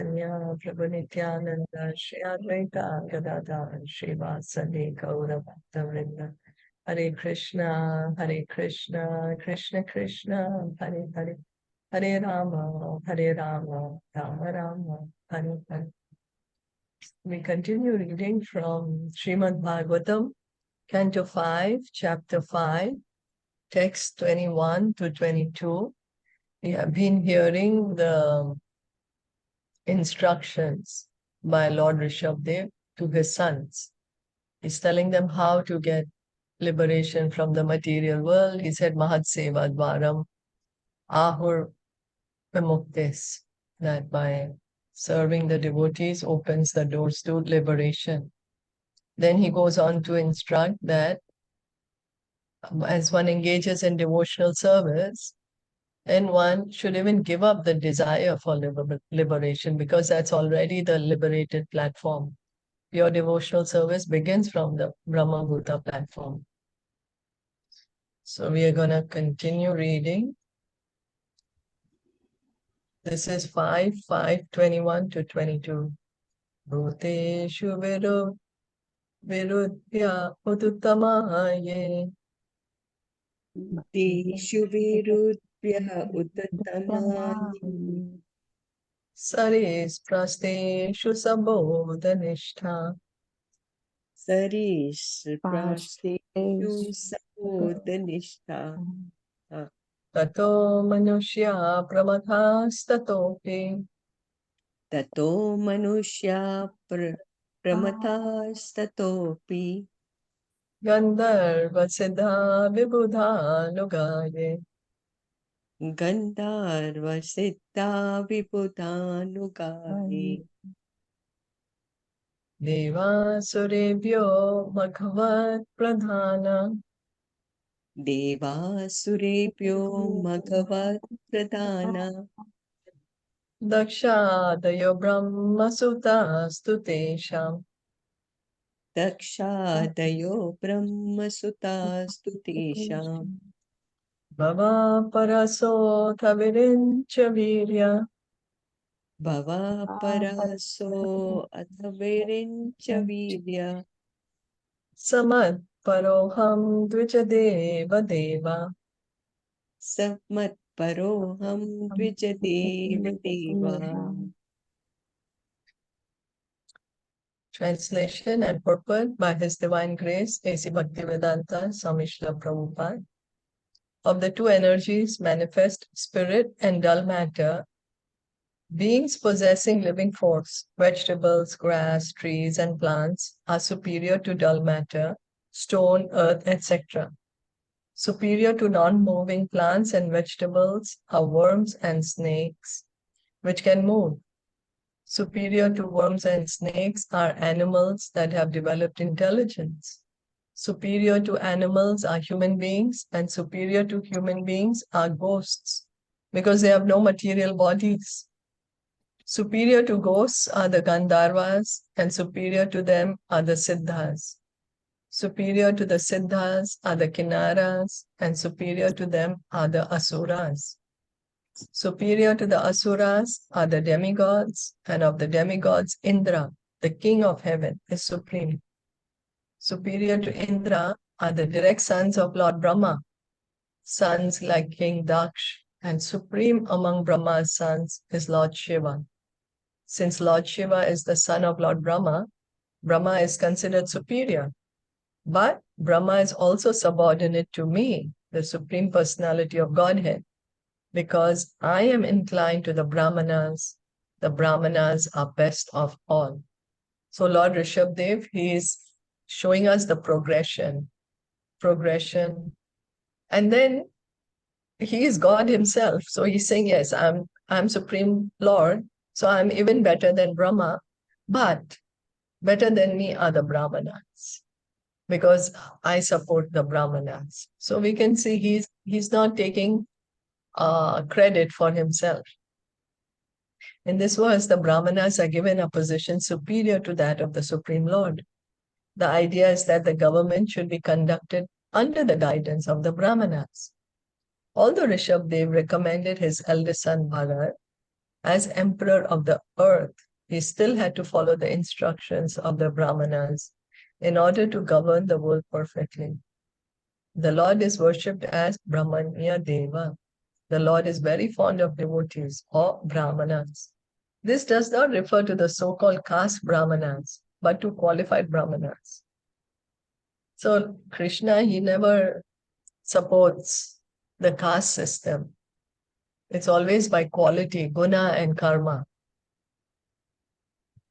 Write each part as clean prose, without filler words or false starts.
Chaitanya Prabhu Nityananda Shri Advaita Gadadhar Srivasadi Gaura Bhaktavrinda Hare Krishna Krishna Krishna Hare Hare Hare Rama Rama Rama Hare Hare. We continue reading from Srimad Bhagavatam, Canto 5, Chapter 5, text 21 to 22. We have been hearing the instructions by Lord Ṛṣabhadeva to his sons. He's telling them how to get liberation from the material world. He said, Mahat Seva Dvaram Ahur Vimuktis, that by serving the devotees opens the doors to liberation. Then he goes on to instruct that as one engages in devotional service, and one should even give up the desire for liberation, because that's already the liberated platform. Your devotional service begins from the Brahma Bhuta platform. So we are going to continue reading. This is 5:21 to 22. Bhuteshu virudhya uttamaye. Bhuteshu virudhya uttamaye. Saris prasteshu sabodhanishta. Saris prasteshu sabodhanishta. Tato manushya pramatastatopi. Tato manushya pramatastatopi. Gandharva siddha vibudha nugaye. Gandharva siddha vibhudanugaye. Devasurebhyo Bhagavat Pradhana. Devasurebhyo Bhagavat Pradhana. Dakshadayo Brahmasuta Stutesham. Dakshadayo brahmasuta stutesham. Bhava Paraso Tavirincha Virya. Bhava paraso athavirincha virya. Samat Paroham Dvijadeva Deva. Samat paroham dvijadeva deva. Translation and purport by His Divine Grace, A.C. Bhaktivedanta Swami Srila Prabhupada. Of the two energies, manifest spirit and dull matter, beings possessing living force, vegetables, grass, trees, and plants, are superior to dull matter, stone, earth, etc. Superior to non-moving plants and vegetables are worms and snakes, which can move. Superior to worms and snakes are animals that have developed intelligence. Superior to animals are human beings, and superior to human beings are ghosts, because they have no material bodies. Superior to ghosts are the Gandharvas, and superior to them are the Siddhas. Superior to the Siddhas are the Kinnaras, and superior to them are the Asuras. Superior to the Asuras are the demigods, and of the demigods, Indra, the king of heaven, is supreme. Superior to Indra are the direct sons of Lord Brahma, sons like King Daksh, and supreme among Brahma's sons is Lord Shiva. Since Lord Shiva is the son of Lord Brahma, Brahma is considered superior. But Brahma is also subordinate to me, the Supreme Personality of Godhead, because I am inclined to the Brahmanas. The Brahmanas are best of all. So Lord Ṛṣabhadeva, he is showing us the progression. And then he is God himself. So he's saying, yes, I'm Supreme Lord, so I'm even better than Brahma, but better than me are the Brahmanas, because I support the Brahmanas. So we can see he's not taking credit for himself. In this verse, the Brahmanas are given a position superior to that of the Supreme Lord. The idea is that the government should be conducted under the guidance of the Brahmanas. Although Ṛṣabhadeva recommended his eldest son Bharat As emperor of the earth, he still had to follow the instructions of the Brahmanas in order to govern the world perfectly. The Lord is worshipped as Brahmanya Deva. The Lord is very fond of devotees or Brahmanas. This does not refer to the so-called caste Brahmanas, but to qualified Brahmanas. So Krishna, he never supports the caste system. It's always by quality, guna and karma.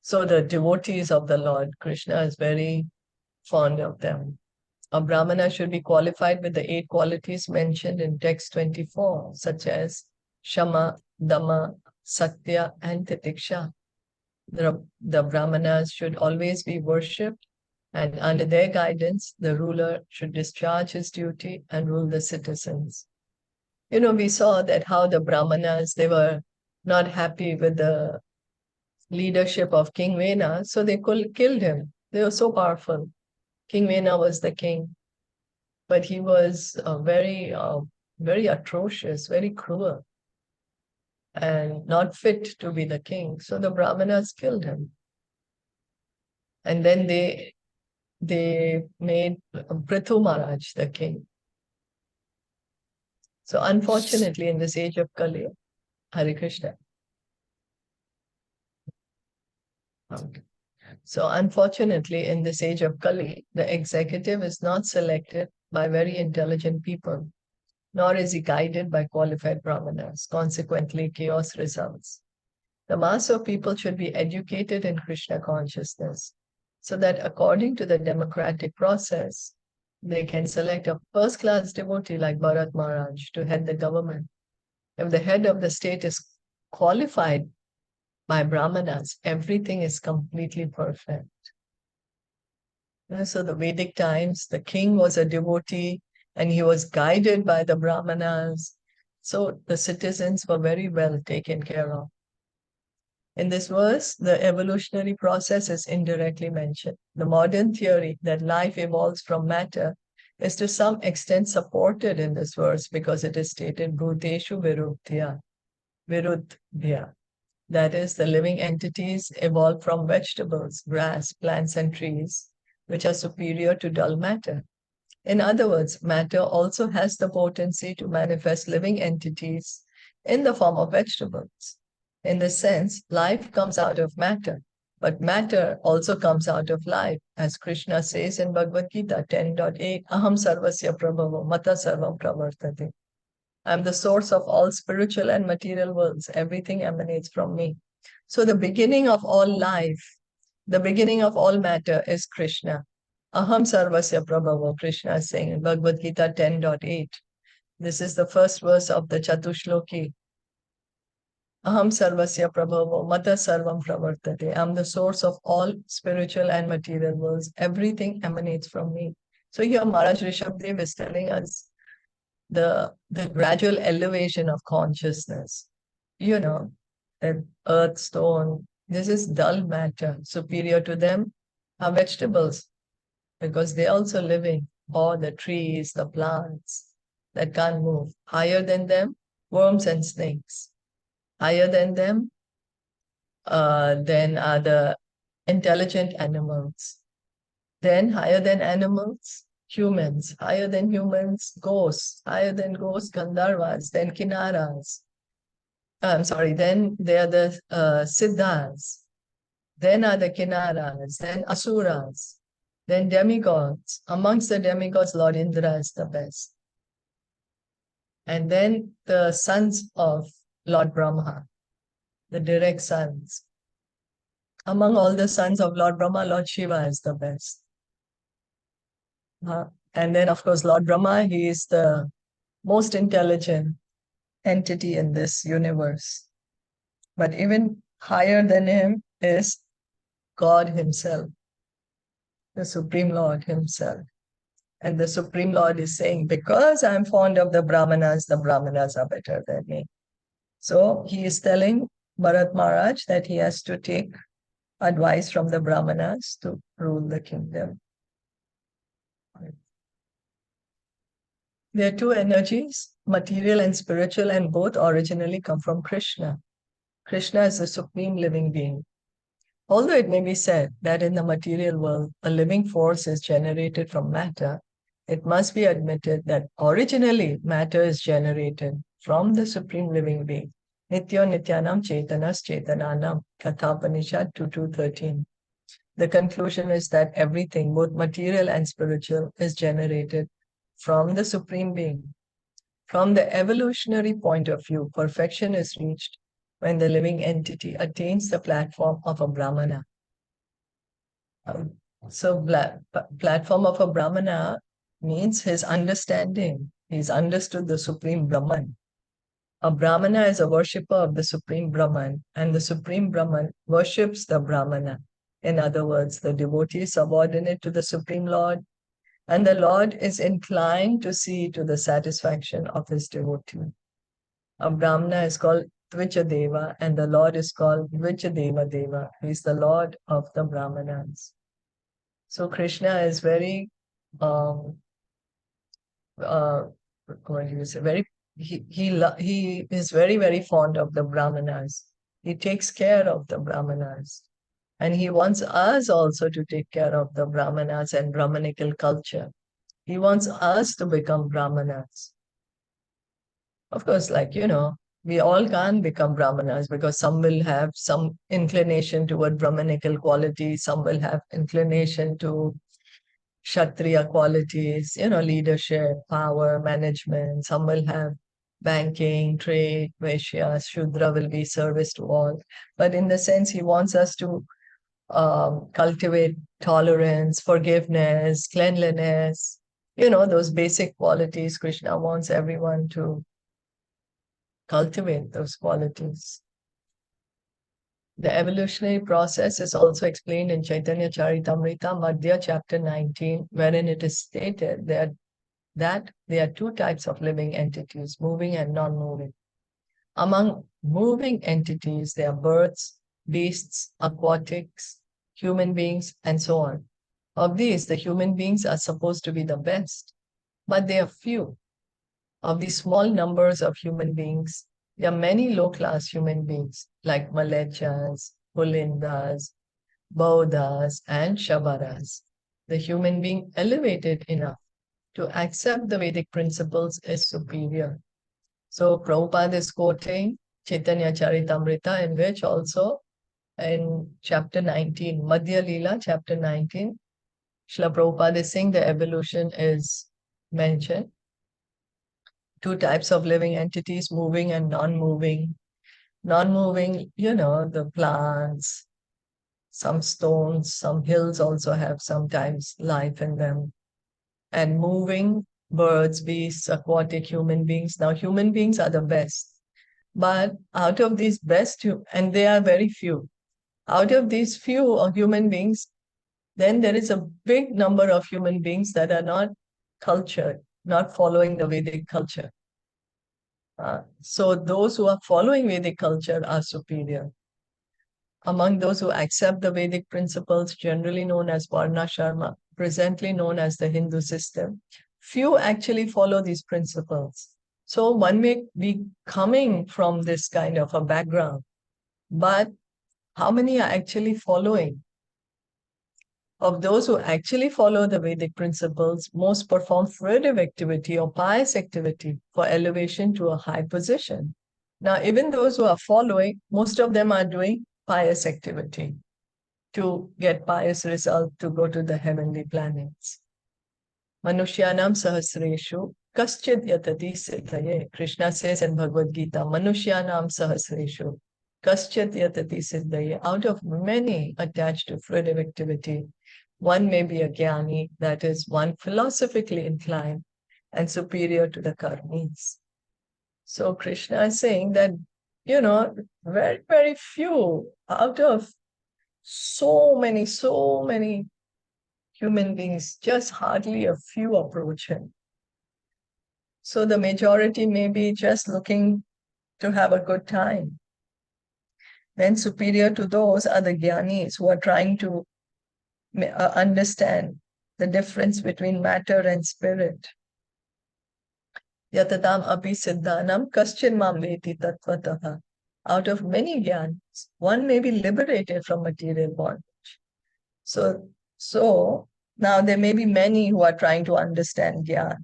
So the devotees of the Lord, Krishna is very fond of them. A Brahmana should be qualified with the 8 qualities mentioned in text 24, such as Shama, Dama, Satya, and Titiksha. The Brahmanas should always be worshipped, and under their guidance, the ruler should discharge his duty and rule the citizens. We saw that how the Brahmanas, they were not happy with the leadership of King Vena, so they killed him. They were so powerful. King Vena was the king, but he was very atrocious, very cruel, and not fit to be the king. So the Brahmanas killed him. And then they made Prithu Maharaj the king. So unfortunately, in this age of Kali, Hare Krishna. So unfortunately, in this age of Kali, the executive is not selected by very intelligent people, nor is he guided by qualified brahmanas. Consequently, chaos results. The mass of people should be educated in Krishna consciousness, so that according to the democratic process, they can select a first-class devotee like Bharat Maharaj to head the government. If the head of the state is qualified by brahmanas, everything is completely perfect. So the Vedic times, the king was a devotee and he was guided by the brahmanas. So the citizens were very well taken care of. In this verse, the evolutionary process is indirectly mentioned. The modern theory that life evolves from matter is to some extent supported in this verse because it is stated Bhuteshu Viruddhya. That is, the living entities evolve from vegetables, grass, plants, and trees, which are superior to dull matter. In other words, matter also has the potency to manifest living entities in the form of vegetables. In this sense, life comes out of matter, but matter also comes out of life, as Krishna says in Bhagavad Gita 10.8, Aham sarvasya prabhavo mata sarvam pravartate. I am the source of all spiritual and material worlds. Everything emanates from me. So the beginning of all life, the beginning of all matter is Krishna. Aham sarvasya prabhavo, Krishna is saying in Bhagavad Gita 10.8. This is the first verse of the Chatushloki. Aham sarvasya prabhavo mata sarvam pravartate. I am the source of all spiritual and material worlds. Everything emanates from me. So here Maharaj Ṛṣabhadeva is telling us the gradual elevation of consciousness. That earth, stone, this is dull matter. Superior to them are vegetables, because they're also living, or the trees, the plants that can't move. Higher than them, worms and snakes. Higher than them, then are the intelligent animals. Then higher than animals, humans. Higher than humans, ghosts. Higher than ghosts, Gandharvas. Then Kinnaras. Then there are the Siddhas. Then are the Kinnaras. Then Asuras. Then demigods. Amongst the demigods, Lord Indra is the best. And then the sons of Lord Brahma, the direct sons. Among all the sons of Lord Brahma, Lord Shiva is the best. And then, of course, Lord Brahma, he is the most intelligent entity in this universe. But even higher than him is God himself, the Supreme Lord himself. And the Supreme Lord is saying, because I'm fond of the Brahmanas are better than me. So he is telling Bharat Maharaj that he has to take advice from the Brahmanas to rule the kingdom. There are 2 energies, material and spiritual, and both originally come from Krishna. Krishna is the supreme living being. Although it may be said that in the material world, a living force is generated from matter, it must be admitted that originally matter is generated from the supreme living being. Nityo Nityanam Chaitanas Chaitananam, Kathapanishad 2.2.13. The conclusion is that everything, both material and spiritual, is generated from the supreme being. From the evolutionary point of view, perfection is reached when the living entity attains the platform of a Brahmana. So platform of a Brahmana means his understanding. He's understood the Supreme Brahman. A Brahmana is a worshipper of the Supreme Brahman, and the Supreme Brahman worships the Brahmana. In other words, the devotee is subordinate to the Supreme Lord, and the Lord is inclined to see to the satisfaction of his devotee. A Brahmana is called Dvijadeva, and the Lord is called Dvijadeva Deva. He is the Lord of the Brahmanas. So Krishna is very, what do you say? He is very, very fond of the Brahmanas. He takes care of the Brahmanas, and he wants us also to take care of the Brahmanas and Brahmanical culture. He wants us to become Brahmanas. Of course, we all can't become Brahmanas because some will have some inclination toward Brahmanical qualities, some will have inclination to Kshatriya qualities, leadership, power, management. Some will have banking, trade, Vaishyas, Shudra will be service to all. But in the sense, he wants us to cultivate tolerance, forgiveness, cleanliness, those basic qualities. Krishna wants everyone to cultivate those qualities. The evolutionary process is also explained in Caitaniya Caritamita, Madhya, chapter 19, wherein it is stated that there are two types of living entities, moving and non-moving. Among moving entities, there are birds, beasts, aquatics, human beings, and so on. Of these, the human beings are supposed to be the best, but they are few. Of the small numbers of human beings, there are many low-class human beings like Malechas, Pulindas, Baudas, and Shabaras. The human being elevated enough to accept the Vedic principles is superior. So Prabhupada is quoting Caitanya Caritamrita, in which also in chapter 19, Madhya Leela, chapter 19, Srila Prabhupada is saying the evolution is mentioned. Two types of living entities, moving and non-moving. Non-moving, the plants, some stones, some hills also have sometimes life in them. And moving, birds, beasts, aquatic human beings. Now, human beings are the best. But out of these best, and they are very few, out of these few human beings, then there is a big number of human beings that are not cultured, not following the Vedic culture. So those who are following Vedic culture are superior. Among those who accept the Vedic principles, generally known as Varna Sharma, presently known as the Hindu system, few actually follow these principles. So one may be coming from this kind of a background, but how many are actually following? Of those who actually follow the Vedic principles, most perform fruitive activity or pious activity for elevation to a high position. Now, even those who are following, most of them are doing pious activity to get pious result, to go to the heavenly planets. Manushyanam sahasreshu kaschid yatati siddhaye. Krishna says in Bhagavad Gita, Manushyanam sahasreshu kaschid yatati siddhaye. Out of many attached to fruitive activity, one may be a jnani, that is, one philosophically inclined and superior to the karmis. So Krishna is saying that, very, very few out of so many human beings, just hardly a few approach him. So the majority may be just looking to have a good time. Then superior to those are the jnanis who are trying to understand the difference between matter and spirit. Yatadam api siddhanam kaschin mam veti tattvataha. out of many jnanis, one may be liberated from material bondage. So now there may be many who are trying to understand jnana.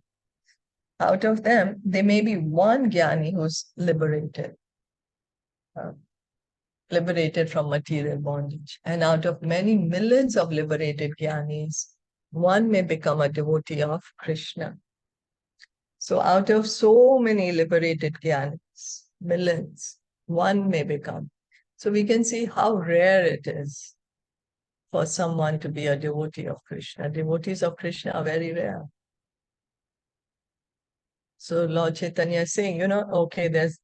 Out of them, there may be one jnani who's liberated from material bondage. And out of many millions of liberated jnanis, one may become a devotee of Krishna. So out of so many liberated jnanis, millions, one may become. So we can see how rare it is for someone to be a devotee of Krishna. Devotees of Krishna are very rare. So Lord Chaitanya is saying, okay, there's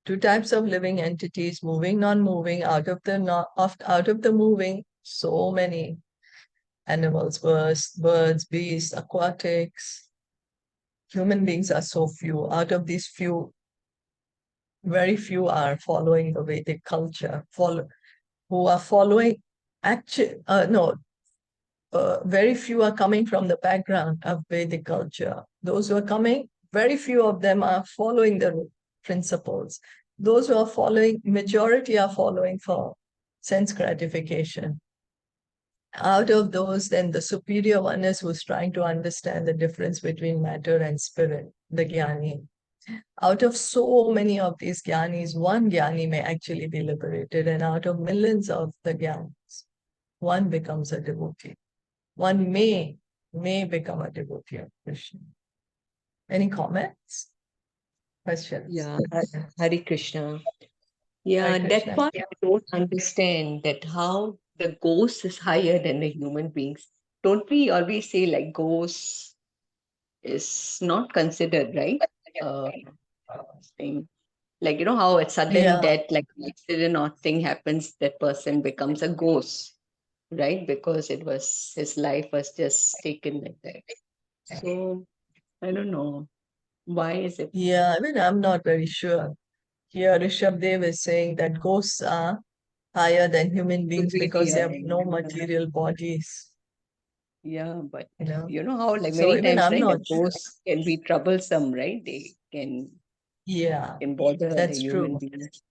two types of living entities, moving, non-moving. Out of the moving, so many animals, birds, beasts, aquatics. Human beings are so few. Out of these few, very few are following the Vedic culture, who are following very few are coming from the background of Vedic culture. Those who are coming, very few of them are following the principles. Those who are following, majority are following for sense gratification. Out of those, then the superior one is who's trying to understand the difference between matter and spirit, the jnani. Out of so many of these jnanis, one jnani may actually be liberated, and out of millions of the jnanis, one becomes a devotee. One may become a devotee of Krishna. Any comments? Questions? Yeah, Hare Krishna. Yeah, Hare Krishna. that part I don't understand, that how the ghost is higher than the human beings. Don't we always say like ghost is not considered, right? Thing. Like, how a sudden Yeah, death, like an accident or thing happens, that person becomes a ghost, right? Because his life was just taken like that. So I don't know. Why is it? yeah. I'm not very sure. Here, Ṛṣabhadeva is saying that ghosts are higher than human beings because they have no material bodies. Yeah, but You know. you know how, like, So many even times, I'm right, the not sure. ghosts can be troublesome, right? They Yeah, can bother the that's human true. beings.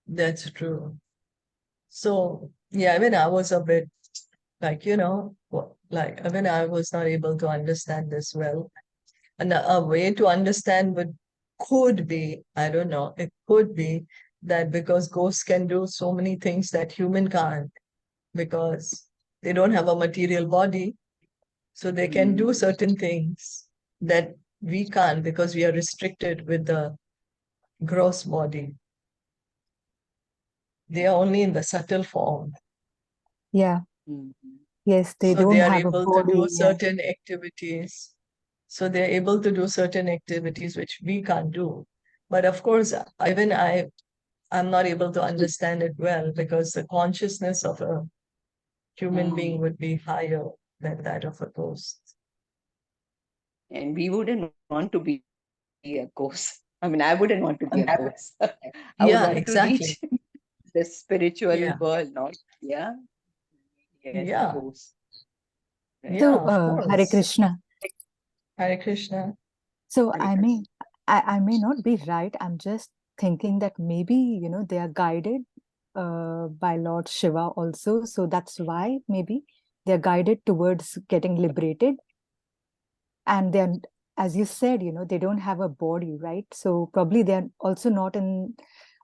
That's true. So yeah, I was a bit like, I was not able to understand this well. And a way to understand could be, I don't know, it could be that because ghosts can do so many things that human can't, because they don't have a material body, so they can do certain things that we can't because we are restricted with the gross body. They are only in the subtle form. Yeah. Mm. Yes, they So they don't are have a able to do body. Yeah. certain activities. So they're able to do certain activities which we can't do. But of course, even I'm not able to understand it well because the consciousness of a human being would be higher than that of a ghost. And we wouldn't want to be a ghost. I mean, I wouldn't want to be a ghost. I would Yeah, want to exactly. reach the spiritual Yeah, world, not, yeah, as a yeah, ghost. Right? yeah, So, of Hare course. Krishna. Hare Krishna. So Hare I Krishna. may, I may not be right. I'm just thinking that maybe, they are guided by Lord Shiva also. So that's why maybe they're guided towards getting liberated. And then, as you said, they don't have a body, right? So probably they're also not in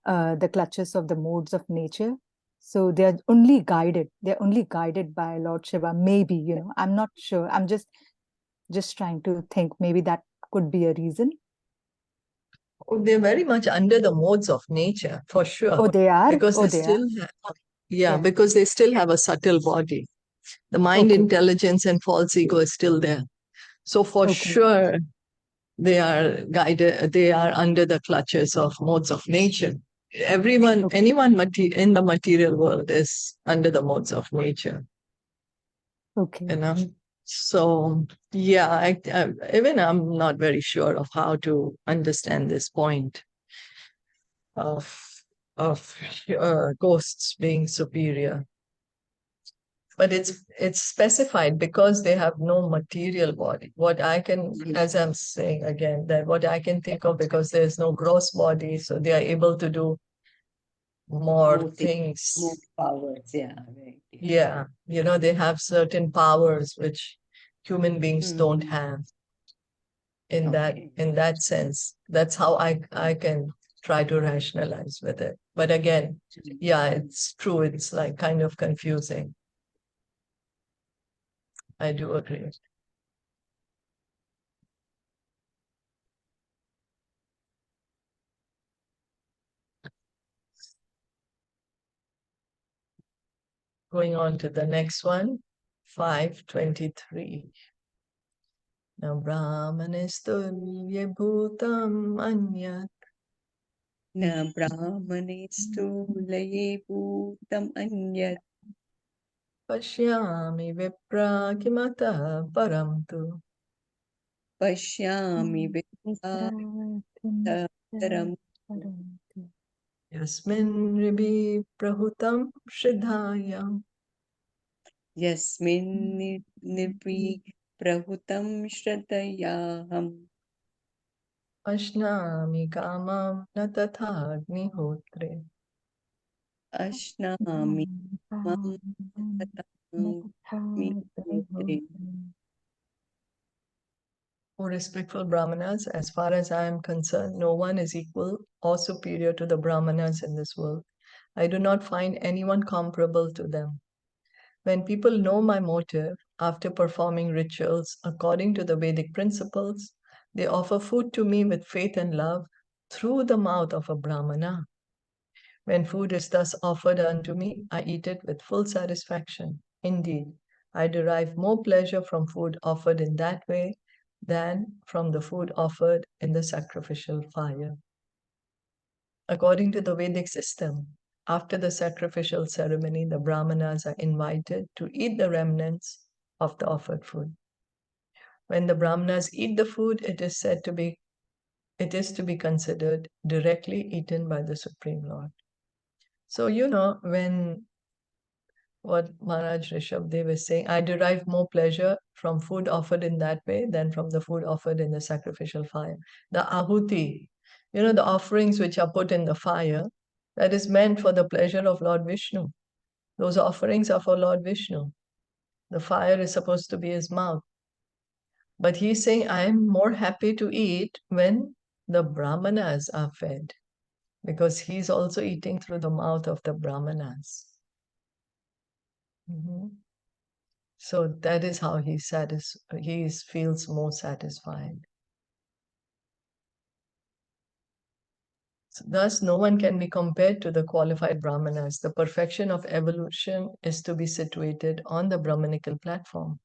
the clutches of the modes of nature. So they're only guided. They're only guided by Lord Shiva. Maybe, I'm not sure. I'm just trying to think. Maybe that could be a reason. Oh, they're very much under the modes of nature, for sure. Oh, they are? Because Oh, they they are. still Yeah. because they still have a subtle body. The mind, Okay. intelligence, and false ego is still there. So for Okay. sure, they are guided, they are under the clutches of modes of nature. Anyone in the material world is under the modes of nature, Okay. So yeah, even I'm not very sure of how to understand this point of ghosts being superior. But it's specified because they have no material body. What I can, as I'm saying again, that what I can think of, because there's no gross body, so they are able to do more More things. more powers. Yeah, right. Yeah, they have certain powers which human beings don't have. In Okay. that sense, that's how I can try to rationalize with it. But again, yeah, it's true. It's like kind of confusing. I do agree. Going on to the next one, 523. Now Brahmanistulye bhutam anyat Na brahmane stulaye bhutam anyat pashyami vipra kimata param tu pashyami vidharam yasmin ribi prahutam shridhayam yasmin nirvi prahutam shratayaham ashnami kamam na tatha agnihotre. ashnami mam tatami. O respectful Brahmanas, as far as I am concerned, no one is equal or superior to the Brahmanas in this world. I do not find anyone comparable to them. When people know my motive after performing rituals according to the Vedic principles, they offer food to me with faith and love through the mouth of a Brahmana. When food is thus offered unto me, I eat it with full satisfaction. Indeed, I derive more pleasure from food offered in that way than from the food offered in the sacrificial fire. According to the Vedic system, after the sacrificial ceremony, the Brahmanas are invited to eat the remnants of the offered food. When the Brahmanas eat the food, it is to be considered directly eaten by the Supreme Lord. So, when what Maharaj Ṛṣabhadeva is saying, I derive more pleasure from food offered in that way than from the food offered in the sacrificial fire. The ahuti, the offerings which are put in the fire, that is meant for the pleasure of Lord Vishnu. Those offerings are for Lord Vishnu. The fire is supposed to be his mouth. But he's saying, I am more happy to eat when the Brahmanas are fed, because he's also eating through the mouth of the Brahmanas. So that is how he feels more satisfied. So thus, no one can be compared to the qualified Brahmanas. The perfection of evolution is to be situated on the Brahmanical platform.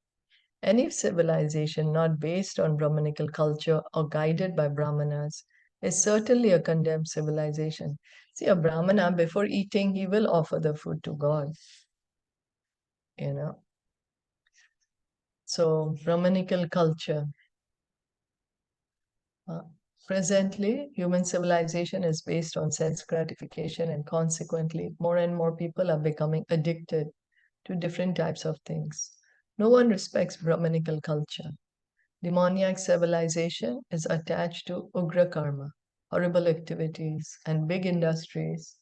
Any civilization not based on Brahmanical culture or guided by Brahmanas is certainly a condemned civilization. See, a Brahmana, before eating, he will offer the food to God. So, Brahmanical culture. Presently, human civilization is based on sense gratification, and consequently, more and more people are becoming addicted to different types of things. No one respects Brahmanical culture. Demoniac civilization is attached to Ugra karma. Horrible activities and big industries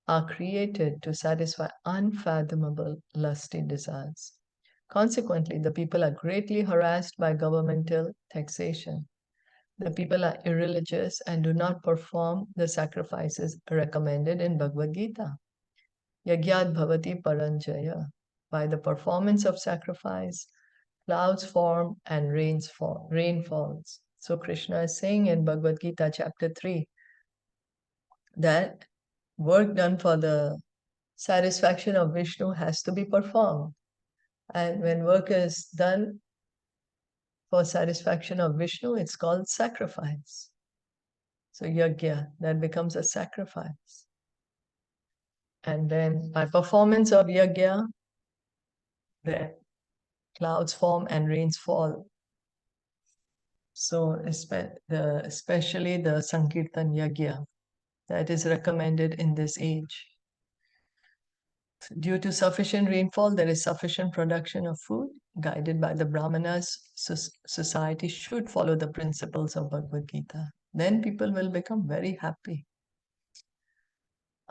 are created to satisfy unfathomable lusty desires. Consequently, the people are greatly harassed by governmental taxation. The people are irreligious and do not perform the sacrifices recommended in Bhagavad Gita. Yagyat bhavati paranjaya. By the performance of sacrifice, clouds form and rain falls. So Krishna is saying in Bhagavad Gita chapter 3 that work done for the satisfaction of Vishnu has to be performed. And when work is done for satisfaction of Vishnu, it's called sacrifice. So yajna, that becomes a sacrifice. And then by performance of yajna, the clouds form and rains fall. So especially the Sankirtan yajna that is recommended in this age. Due to sufficient rainfall, there is sufficient production of food. Guided by the Brahmanas, society should follow the principles of Bhagavad Gita. Then people will become very happy.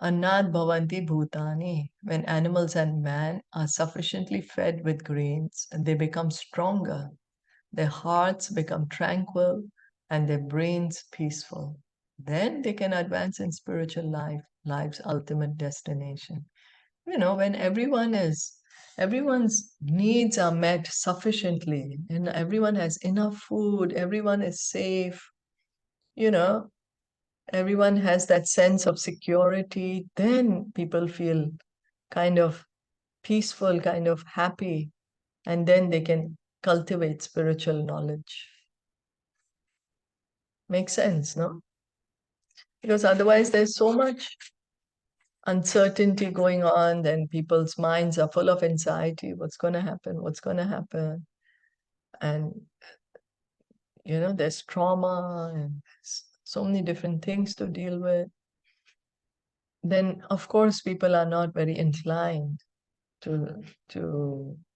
Annat bhavanti bhutani. When animals and man are sufficiently fed with grains, they become stronger. Their hearts become tranquil and their brains peaceful. Then they can advance in spiritual life, life's ultimate destination. When everyone's needs are met sufficiently and everyone has enough food, everyone is safe, you know, everyone has that sense of security, then people feel kind of peaceful, kind of happy, and then they can cultivate spiritual knowledge. Makes sense, no? Because otherwise there's so much uncertainty going on, then people's minds are full of anxiety. What's going to happen? What's going to happen? And, there's trauma and so many different things to deal with. Then, of course, people are not very inclined to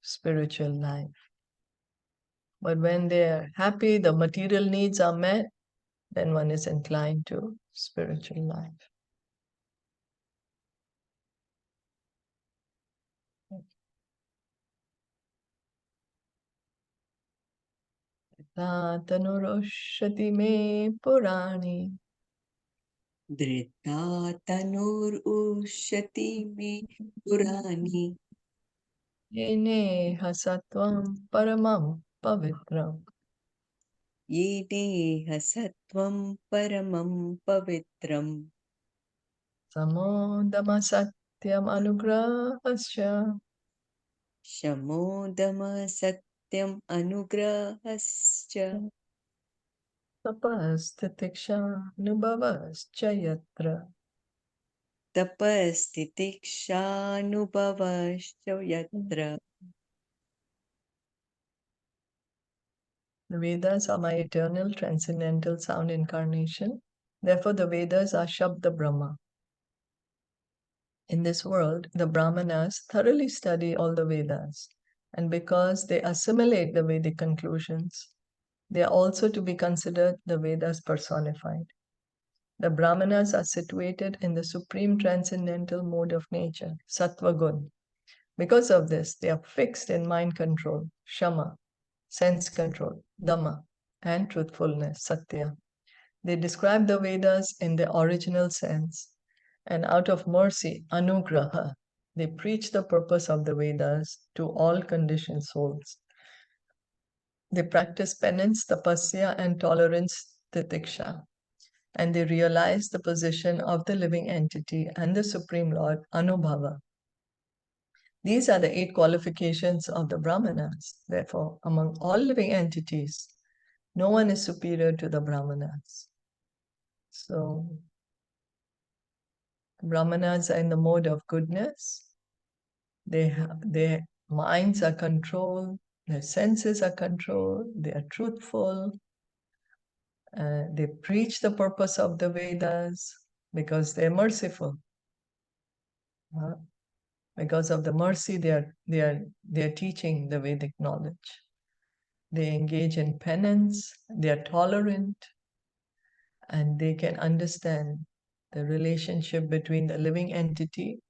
spiritual life. But when they're happy, the material needs are met, then one is inclined to spiritual life. Tanuroshati me purani. Drita tanur ushati me purani. Yene hasatvam paramam pavitram. Yene hasatvam paramam pavitram. Samodama satyam anugrahasya. Shamodama satyam anugrahascha. Tapastitiksha nubhavascha yatra. Tapastitikshanubhavascha yatra. The Vedas are my eternal, transcendental sound incarnation. Therefore, the Vedas are Shabda Brahma. In this world, the Brahmanas thoroughly study all the Vedas, and because they assimilate the Vedic conclusions, they are also to be considered the Vedas personified. The Brahmanas are situated in the supreme transcendental mode of nature, Sattva Gun. Because of this, they are fixed in mind control, Shama, sense control, Dhamma, and truthfulness, Satya. They describe the Vedas in their original sense, and out of mercy, Anugraha, they preach the purpose of the Vedas to all conditioned souls. They practice penance, tapasya, and tolerance, titiksha, and they realize the position of the living entity and the Supreme Lord, Anubhava. These are the 8 qualifications of the Brahmanas. Therefore, among all living entities, no one is superior to the Brahmanas. So, Brahmanas are in the mode of goodness. Their minds are controlled, their senses are controlled, they are truthful. They preach the purpose of the Vedas because they're merciful. Because of the mercy, they are teaching the Vedic knowledge. They engage in penance, they are tolerant, and they can understand the relationship between the living entity,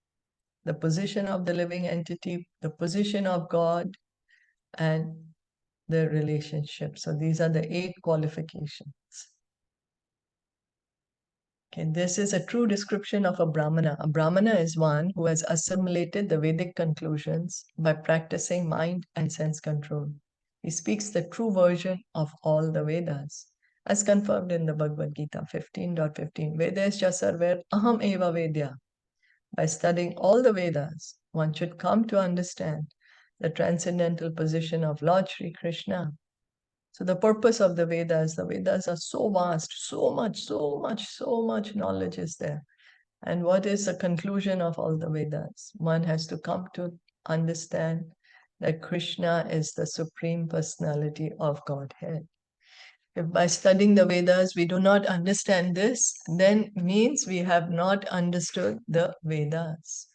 the position of the living entity, the position of God, and the relationship. So these are the 8 qualifications. Okay, this is a true description of a Brahmana. A Brahmana is one who has assimilated the Vedic conclusions by practicing mind and sense control. He speaks the true version of all the Vedas, as confirmed in the Bhagavad Gita 15.15. Vedascha sarver aham eva vedya. By studying all the Vedas, one should come to understand the transcendental position of Lord Sri Krishna. So the purpose of the Vedas are so vast, so much knowledge is there. And what is the conclusion of all the Vedas? One has to come to understand that Krishna is the Supreme Personality of Godhead. If by studying the Vedas we do not understand this, then means we have not understood the Vedas.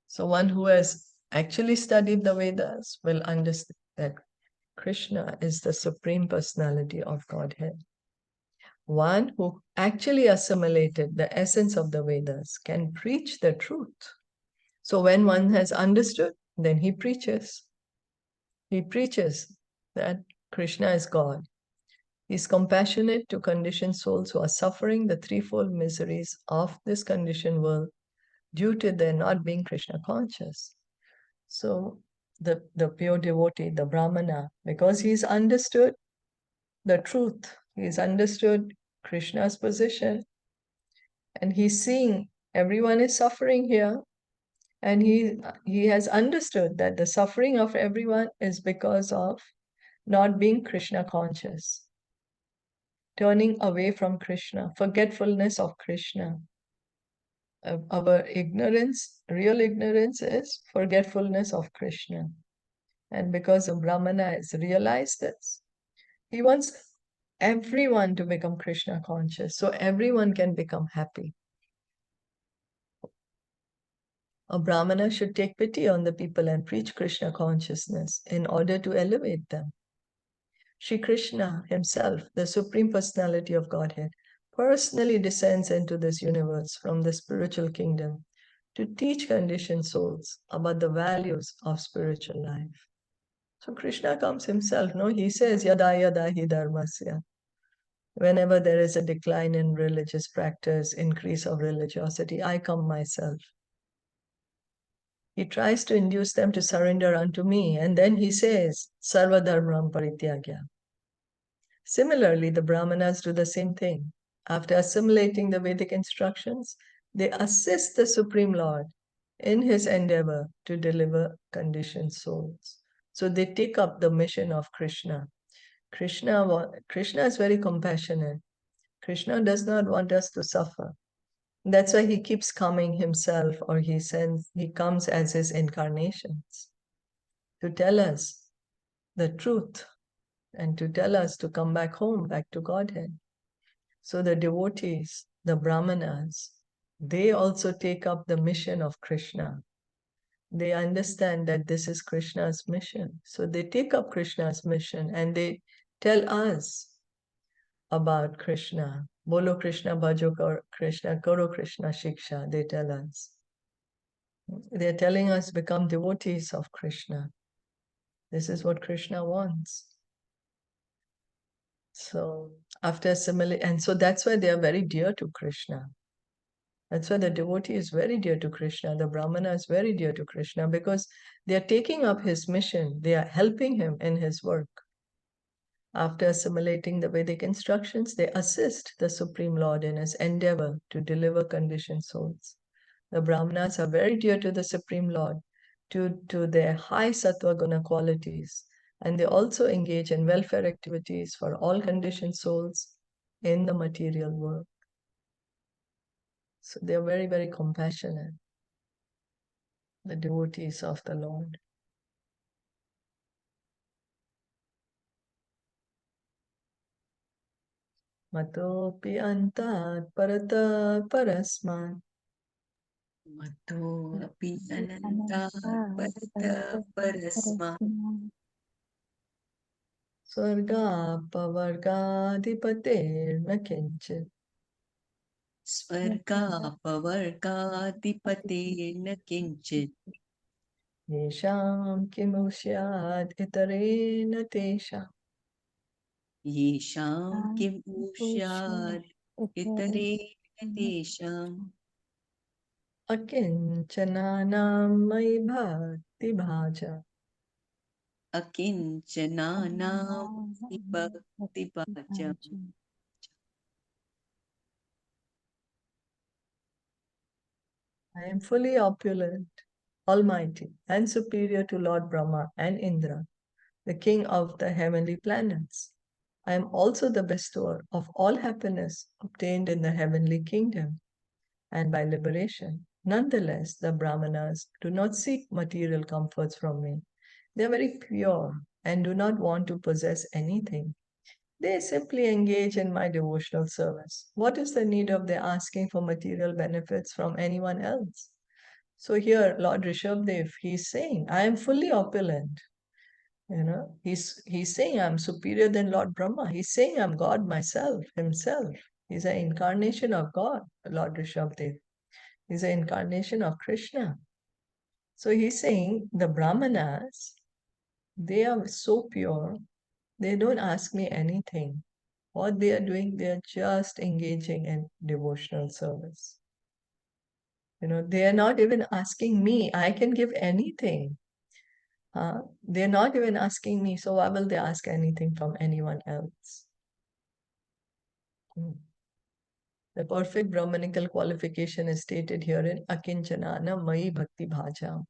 So one who has actually studied the Vedas will understand that Krishna is the Supreme Personality of Godhead. One who actually assimilated the essence of the Vedas can preach the truth. So when one has understood, then he preaches. He preaches that Krishna is God. He is compassionate to conditioned souls who are suffering the threefold miseries of this conditioned world due to their not being Krishna conscious. So the pure devotee, the Brahmana, because he's understood the truth, he's understood Krishna's position, and he's seeing everyone is suffering here, and he has understood that the suffering of everyone is because of not being Krishna conscious, turning away from Krishna, forgetfulness of Krishna. Our ignorance, real ignorance, is forgetfulness of Krishna. And because the Brahmana has realized this, he wants everyone to become Krishna conscious so everyone can become happy. A Brahmana should take pity on the people and preach Krishna consciousness in order to elevate them. Shri Krishna himself, the Supreme Personality of Godhead, personally descends into this universe from the spiritual kingdom to teach conditioned souls about the values of spiritual life. So Krishna comes himself, no? He says, Yada yada hi dharmasya. Whenever there is a decline in religious practice, increase of religiosity, I come myself. He tries to induce them to surrender unto me, and then he says, Sarva dharmam parityagya. Similarly, the Brahmanas do the same thing. After assimilating the Vedic instructions, they assist the Supreme Lord in his endeavor to deliver conditioned souls. So they take up the mission of Krishna. Krishna is very compassionate. Krishna does not want us to suffer. That's why he keeps coming himself, or he comes as his incarnations to tell us the truth and to tell us to come back home, back to Godhead. So the devotees, the Brahmanas, they also take up the mission of Krishna. They understand that this is Krishna's mission. So they take up Krishna's mission and they tell us about Krishna. Bolo Krishna, Bhajo Krishna, Karo Krishna Shiksha, they tell us. They're telling us become devotees of Krishna. This is what Krishna wants. So after assimilating, and so that's why they are very dear to Krishna. That's why the devotee is very dear to Krishna. The Brahmana is very dear to Krishna because they are taking up his mission. They are helping him in his work. After assimilating the Vedic instructions, they assist the Supreme Lord in his endeavor to deliver conditioned souls. The Brahmanas are very dear to the Supreme Lord, to their high sattva guna qualities, and they also engage in welfare activities for all conditioned souls in the material world. So they are very, very compassionate, the devotees of the Lord. Matopi antat parata parasman. Mato api ananta parata parasma. Swarga pavargadhipater na kinchit. Swarga pavargadipate na kinchit. Yesham kimusyad itarena tesha. Yesham kim ushyad itare tesham. Akinchananam mai bhakti bhaja. Akinchananam bhakti bhajam. I am fully opulent, almighty, and superior to Lord Brahma and Indra, the king of the heavenly planets. I am also the bestower of all happiness obtained in the heavenly kingdom and by liberation. Nonetheless, the Brahmanas do not seek material comforts from me. They are very pure and do not want to possess anything. They simply engage in my devotional service. What is the need of their asking for material benefits from anyone else? So here, Lord Ṛṣabhadeva, he is saying, I am fully opulent. You know, he's saying I'm superior than Lord Brahma. He's saying I'm God myself, himself. He's an incarnation of God, Lord Ṛṣabhadeva. He's an incarnation of Krishna. So he's saying the Brahmanas, they are so pure, they don't ask me anything. What they are doing, they are just engaging in devotional service. You know, they are not even asking me. I can give anything. They're not even asking me, so why will they ask anything from anyone else? The perfect Brahmanical qualification is stated here in Akinchanana Mai Bhakti Bhajam.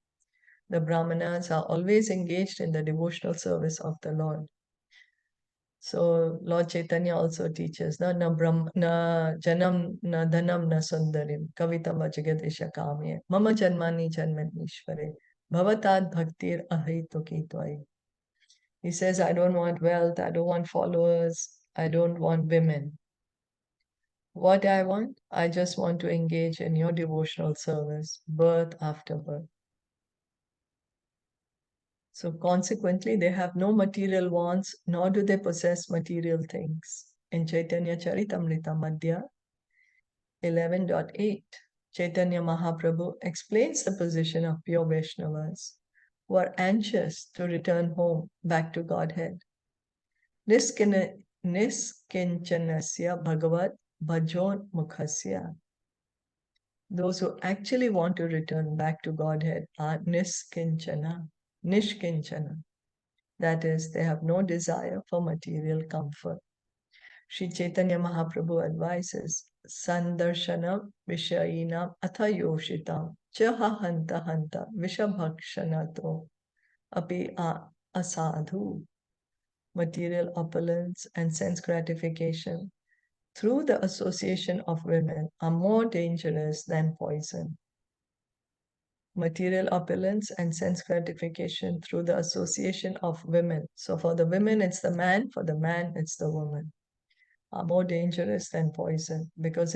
The Brahmanas are always engaged in the devotional service of the Lord. So Lord Chaitanya also teaches, na janam, na dhanam, na sundarim, kavitam vajagadisha kamye, mama janmani janmanishvare, bhavatad bhaktir ahituki tvai. He says, I don't want wealth, I don't want followers, I don't want women. What I want? I just want to engage in your devotional service, birth after birth. So consequently, they have no material wants, nor do they possess material things. In Caitaniya Caritamita Madhya 11.8, Chaitanya Mahaprabhu explains the position of pure Vaishnavas who are anxious to return home back to Godhead. Niskinchanasya Bhagavad Bhajon Mukhasya. Those who actually want to return back to Godhead are Nishkinchana. That is, they have no desire for material comfort. Sri Chaitanya Mahaprabhu advises, Sandarshanam Vishayinam Athayoshitam Chaha Hanta Hanta Vishabhakshanato Api Asadhu. Material opulence and sense gratification through the association of women are more dangerous than poison. Material opulence and sense gratification through the association of women. So for the women, it's the man, for the man, it's the woman, are more dangerous than poison because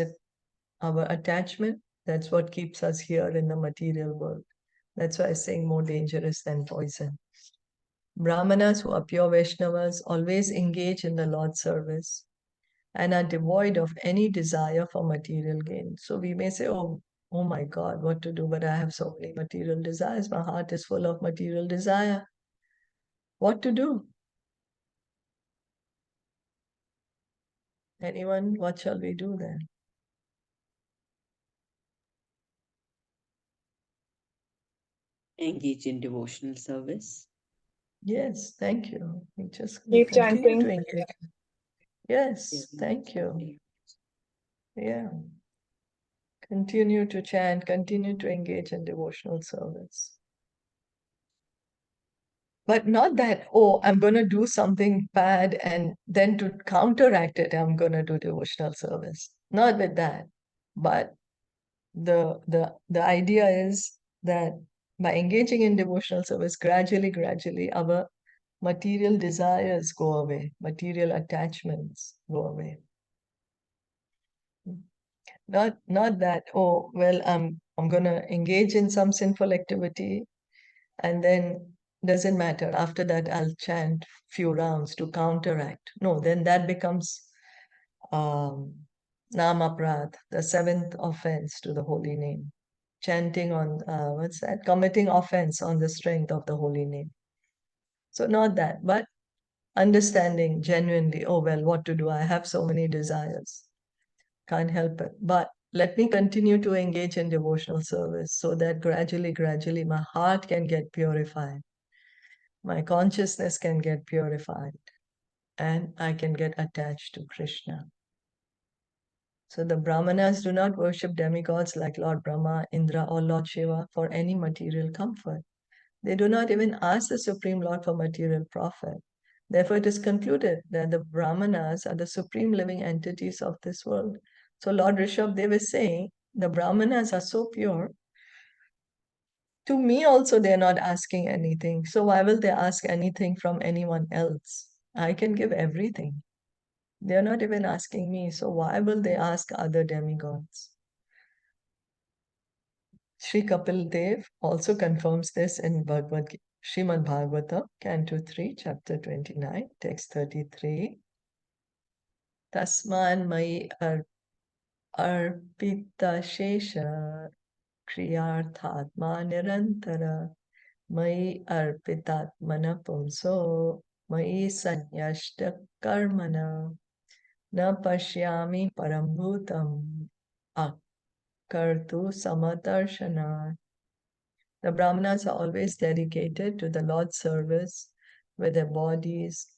our attachment, that's what keeps us here in the material world. That's why I'm saying more dangerous than poison. Brahmanas who are pure Vaishnavas always engage in the Lord's service and are devoid of any desire for material gain. So we may say, oh my God, what to do? But I have so many material desires. My heart is full of material desire. What to do? Anyone, what shall we do then? Engage in devotional service. Yes, thank you. We just Keep continue chanting. to engage. Yes, thank you. Yeah. Continue to chant, continue to engage in devotional service. But not that, oh, I'm going to do something bad and then to counteract it, I'm going to do devotional service. Not with that. But the idea is that by engaging in devotional service, gradually, our material desires go away, material attachments go away. Not that, oh, well, I'm going to engage in some sinful activity and then doesn't matter. After that, I'll chant few rounds to counteract. No, then that becomes Namaprad, the seventh offense to the holy name. Chanting on, committing offense on the strength of the holy name. So not that, but understanding genuinely, oh, well, what to do? I have so many desires. Can't help it. But let me continue to engage in devotional service so that gradually, my heart can get purified. My consciousness can get purified and I can get attached to Krishna. So the Brahmanas do not worship demigods like Lord Brahma, Indra, or Lord Shiva for any material comfort. They do not even ask the Supreme Lord for material profit. Therefore, it is concluded that the Brahmanas are the supreme living entities of this world. So Lord Ṛṣabhadeva is saying, the Brahmanas are so pure. To me also, they're not asking anything. So why will they ask anything from anyone else? I can give everything. They're not even asking me. So why will they ask other demigods? Sri Kapil Dev also confirms this in Srimad Bhagavatam, Canto 3, Chapter 29, Text 33. Tasman mai arpita shesha kriyarthatma nirantara mai arpitatmana pumso mai sanyashta karmana na pashyami parambhutam akartu samadarshana. The Brahmanas are always dedicated to the Lord's service with their bodies,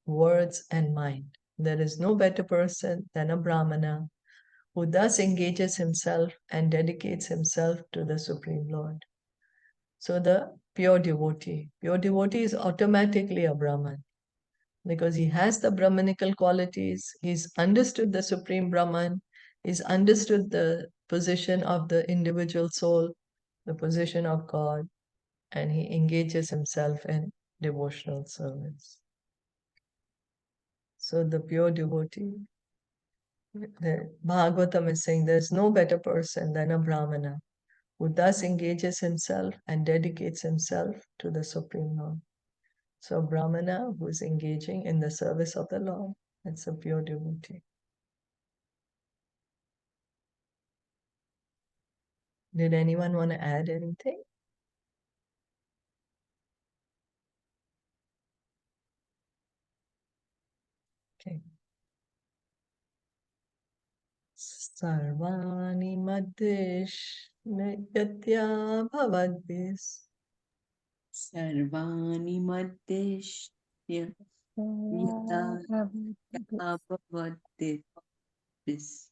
words, and mind. There is no better person than a Brahmana who thus engages himself and dedicates himself to the Supreme Lord. So the pure devotee is automatically a Brahman because he has the Brahmanical qualities, he's understood the Supreme Brahman, he's understood the position of the individual soul, the position of God, and he engages himself in devotional service. So the pure devotee, the Bhagavatam is saying there's no better person than a Brahmana who thus engages himself and dedicates himself to the Supreme Lord. So Brahmana who is engaging in the service of the Lord, that's a pure devotee. Did anyone want to add anything? Okay. Sarvani madhish yatya bhavadvis Sarvani Madhyashya Yata Bhavatis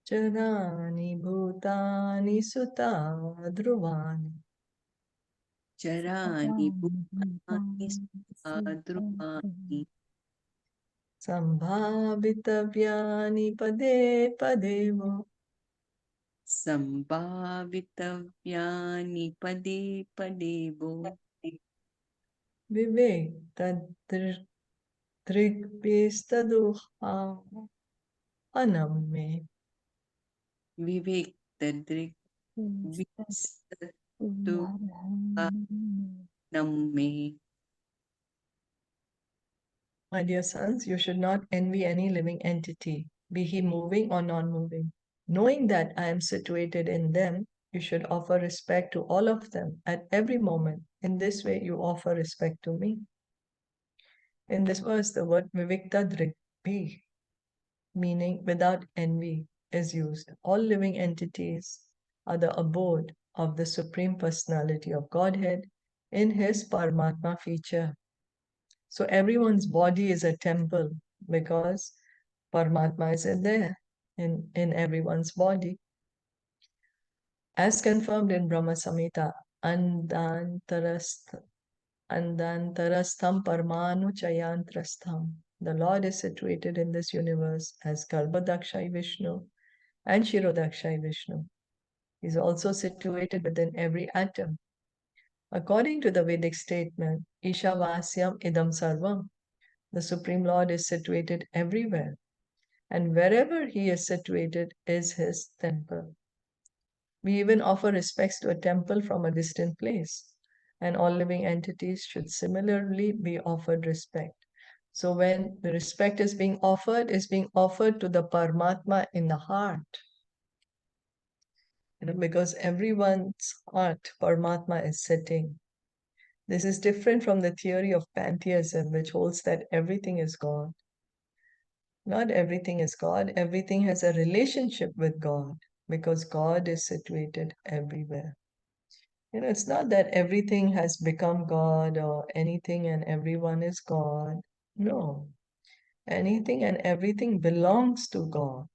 Charani bhutani sutta dhruvani Charani Bhutani Sadrupani sambhavitavyani pade padevo Sambhavitavyani Pade Padevo vivek tadrigpistaduha anamme. Vivek Tadrik Vistatu Namme. My dear sons, you should not envy any living entity, be he moving or non-moving. Knowing that I am situated in them, you should offer respect to all of them at every moment. In this way, you offer respect to me. In this verse, the word vivikta drikpi, meaning without envy, is used. All living entities are the abode of the Supreme Personality of Godhead in his Paramatma feature. So everyone's body is a temple because Paramatma is in there, in everyone's body. As confirmed in Brahma Samhita, Andantarastham Parmanu Chayantrastham. The Lord is situated in this universe as Garbhadakshay Vishnu and Shirodakshay Vishnu. He is also situated within every atom. According to the Vedic statement, Ishavasyam idam sarvam, the Supreme Lord is situated everywhere, and wherever he is situated is his temple. We even offer respects to a temple from a distant place, and all living entities should similarly be offered respect. So when the respect is being offered to the Paramatma in the heart. Because everyone's heart, Paramatma is sitting. This is different from the theory of pantheism, which holds that everything is God. Not everything is God. Everything has a relationship with God because God is situated everywhere. It's not that everything has become God or anything and everyone is God. No. Anything and everything belongs to God,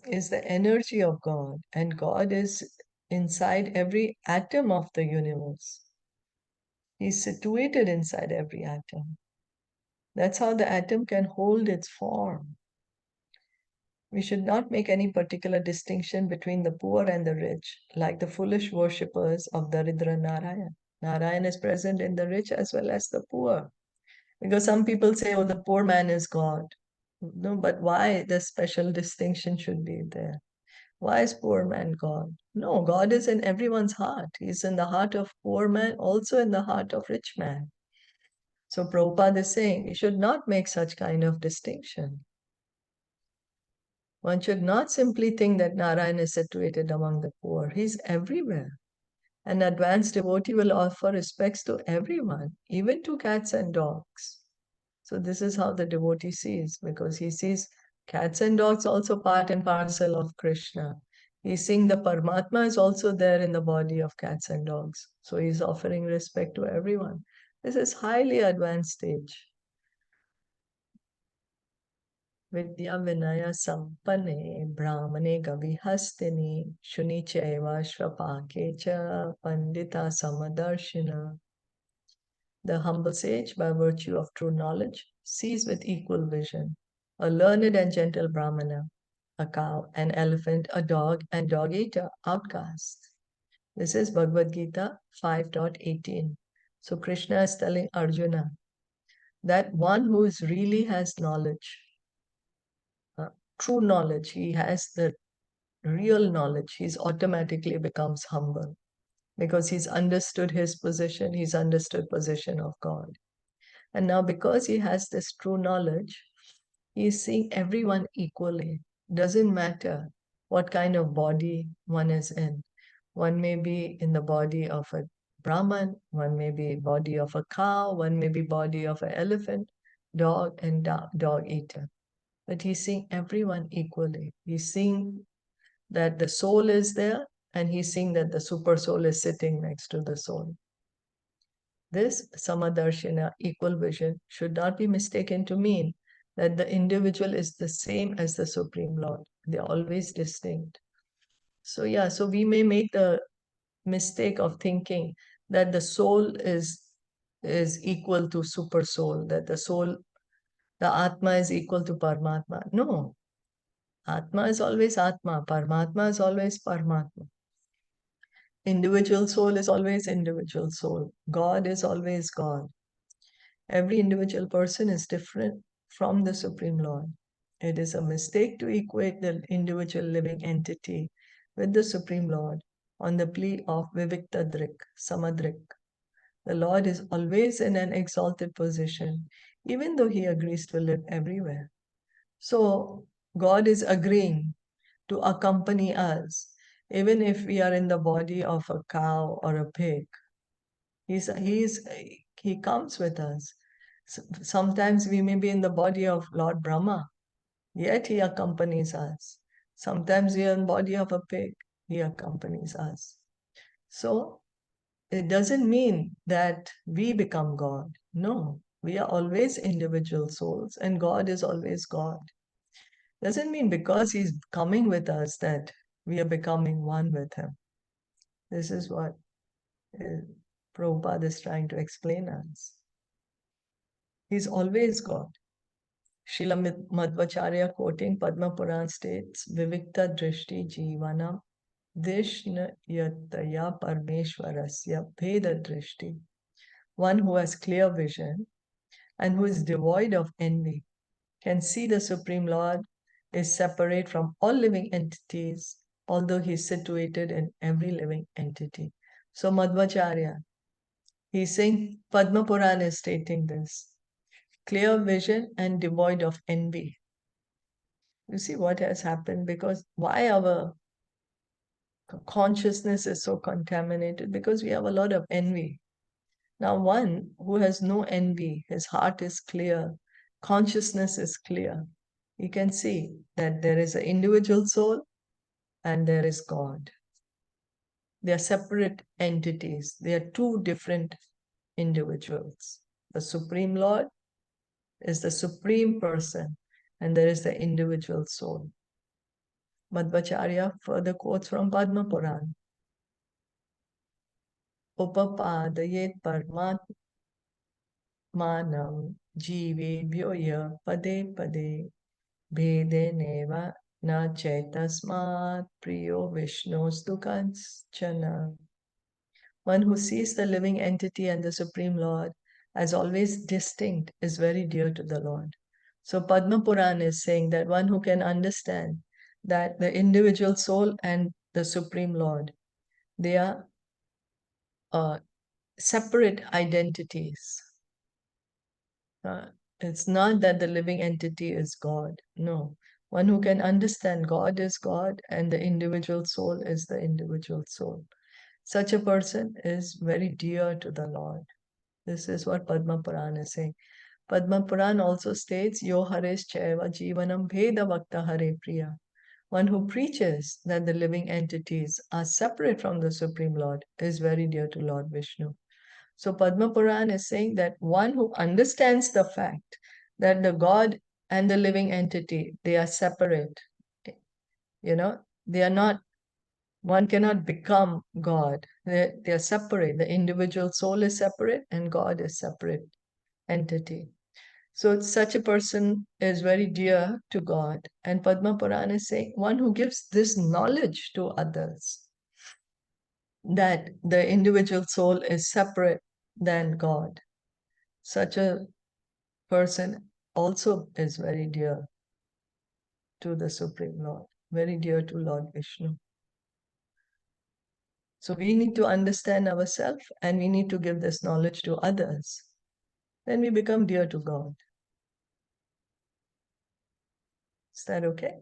is the energy of God, and God is inside every atom of the universe. He's situated inside every atom. That's how the atom can hold its form. We should not make any particular distinction between the poor and the rich, like the foolish worshippers of Daridra Narayan. Narayan is present in the rich as well as the poor. Because some people say, oh, the poor man is God. No, but why the special distinction should be there? Why is poor man God? No, God is in everyone's heart. He's in the heart of poor man, also in the heart of rich man. So Prabhupada is saying you should not make such kind of distinction. One should not simply think that Narayan is situated among the poor. He's everywhere. An advanced devotee will offer respects to everyone, even to cats and dogs. So this is how the devotee sees, because he sees cats and dogs also part and parcel of Krishna. He's seeing the Paramatma is also there in the body of cats and dogs. So he's offering respect to everyone. This is highly advanced stage. Vidya Vinaya Sampane Brahmane Gavihastini Shunicheva Shrapakecha Pandita Samadarshina. The humble sage, by virtue of true knowledge, sees with equal vision a learned and gentle Brahmana, a cow, an elephant, a dog, and dog-eater, outcast. This is Bhagavad Gita 5.18. So Krishna is telling Arjuna that one who really has knowledge, true knowledge, he has the real knowledge, he's automatically becomes humble because he's understood his position, he's understood position of God. And now because he has this true knowledge, he is seeing everyone equally. Doesn't matter what kind of body one is in. One may be in the body of a Brahman, one may be body of a cow, one may be body of an elephant, dog and dog eater. But he's seeing everyone equally. He's seeing that the soul is there, and he's seeing that the super soul is sitting next to the soul. This samadarshana, equal vision, should not be mistaken to mean that the individual is the same as the Supreme Lord. They are always distinct. So yeah, so we may make the mistake of thinking that the soul is equal to super soul, that the soul, the Atma is equal to Paramatma. No, Atma is always Atma, Paramatma is always Paramatma. Individual soul is always individual soul. God is always God. Every individual person is different from the Supreme Lord. It is a mistake to equate the individual living entity with the Supreme Lord on the plea of Viviktadrik, Samadrik. The Lord is always in an exalted position, even though he agrees to live everywhere. So God is agreeing to accompany us, even if we are in the body of a cow or a pig. He comes with us. Sometimes we may be in the body of Lord Brahma, yet he accompanies us. Sometimes we are in the body of a pig, he accompanies us. So it doesn't mean that we become God. No, we are always individual souls, and God is always God. Doesn't mean because he's coming with us that we are becoming one with him. This is what Prabhupada is trying to explain us. He's always God. Srila Madhvacharya, quoting Padma Puran, states, Vivikta drishti jivanam dishna yataya parmeshwarasya veda drishti. One who has clear vision and who is devoid of envy can see the Supreme Lord is separate from all living entities, although he is situated in every living entity. So Madhvacharya, he's saying, Padma Puran is stating this. Clear vision and devoid of envy. You see what has happened, because why our consciousness is so contaminated? Because we have a lot of envy. Now, one who has no envy, his heart is clear, consciousness is clear. You can see that there is an individual soul and there is God. They are separate entities. They are two different individuals. The Supreme Lord is the Supreme Person, and there is the individual soul. Madhvacharya further quotes from Padma Puran. Upapadayet parmatmanam jivebhyoya pade pade Bhedeneva na chaitasmat priyo Vishnostu kanchana. One who sees the living entity and the Supreme Lord as always distinct is very dear to the Lord. So Padma Puran is saying that one who can understand that the individual soul and the Supreme Lord, they are separate identities. It's not that the living entity is God. No. One who can understand God is God and the individual soul is the individual soul. Such a person is very dear to the Lord. This is what Padma Puran is saying. Padma Puran also states, Yo Hares Chaiva Jivanam Bheda Vakta Hare Priya. One who preaches that the living entities are separate from the Supreme Lord is very dear to Lord Vishnu. So Padma Puran is saying that one who understands the fact that the God and the living entity, they are separate. They are not, one cannot become God. They are separate. The individual soul is separate and God is separate entity. So such a person is very dear to God. And Padma Puran is saying one who gives this knowledge to others, that the individual soul is separate than God. Such a person also is very dear to the Supreme Lord, very dear to Lord Vishnu. So we need to understand ourselves and we need to give this knowledge to others. Then we become dear to God. Is that okay?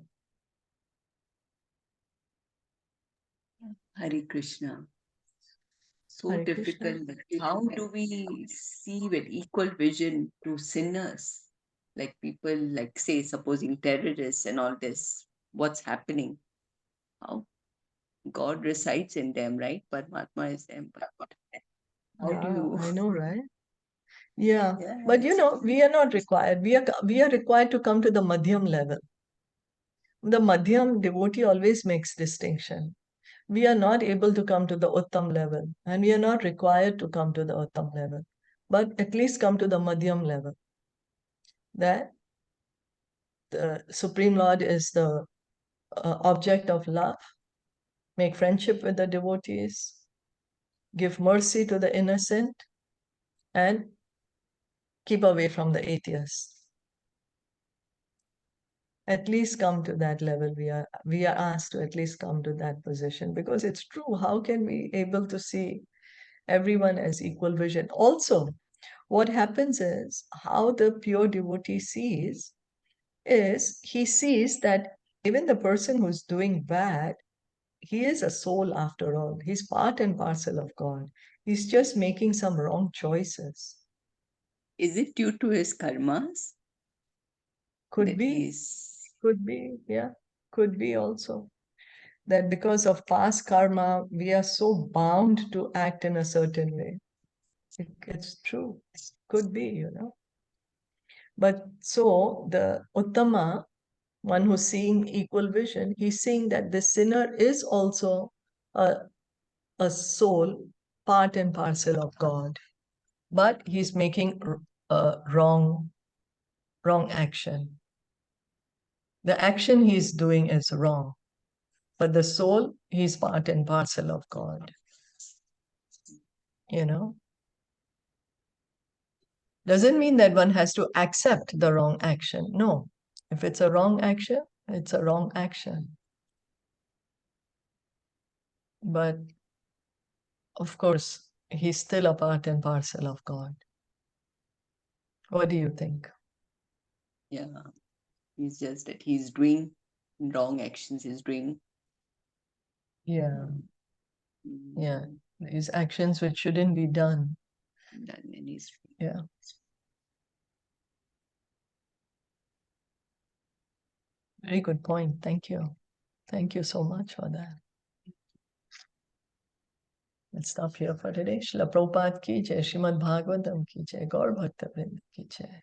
Hare Krishna. So Hare difficult. Krishna. How do we see with equal vision to sinners? Like people, like say, supposing terrorists and all this, what's happening? How God resides in them, right? Paramatma is them. But how do you? I know, right? Yeah. Yeah, But we are not required. We are required to come to the Madhyam level. The Madhyam devotee always makes distinction. We are not able to come to the Uttam level, and we are not required to come to the Uttam level, but at least come to the Madhyam level. That the Supreme Lord is the object of love, make friendship with the devotees, give mercy to the innocent, and keep away from the atheists. At least come to that level. We are asked to at least come to that position, because it's true. How can we able to see everyone as equal vision? Also, what happens is, how the pure devotee sees is, he sees that even the person who's doing bad, he is a soul after all. He's part and parcel of God. He's just making some wrong choices. is it due to his karmas Could that be, yeah, could be also. That because of past karma, we are so bound to act in a certain way. It's true. Could be. But so the Uttama, one who's seeing equal vision, he's seeing that the sinner is also a soul, part and parcel of God, but he's making a wrong action. The action he's doing is wrong, but the soul, he's part and parcel of God. Doesn't mean that one has to accept the wrong action. No. If it's a wrong action, it's a wrong action. But of course, he's still a part and parcel of God. What do you think? Yeah, he's just that he's doing wrong actions. He's doing. Yeah. Yeah. These actions which shouldn't be done. And he's. Yeah. Very good point. Thank you. Thank you so much for that. Let's stop here for today. Srila Prabhupada ki jai, Srimad Bhagavatam ki jai, Gaur Bhakta Vrinda ki jai.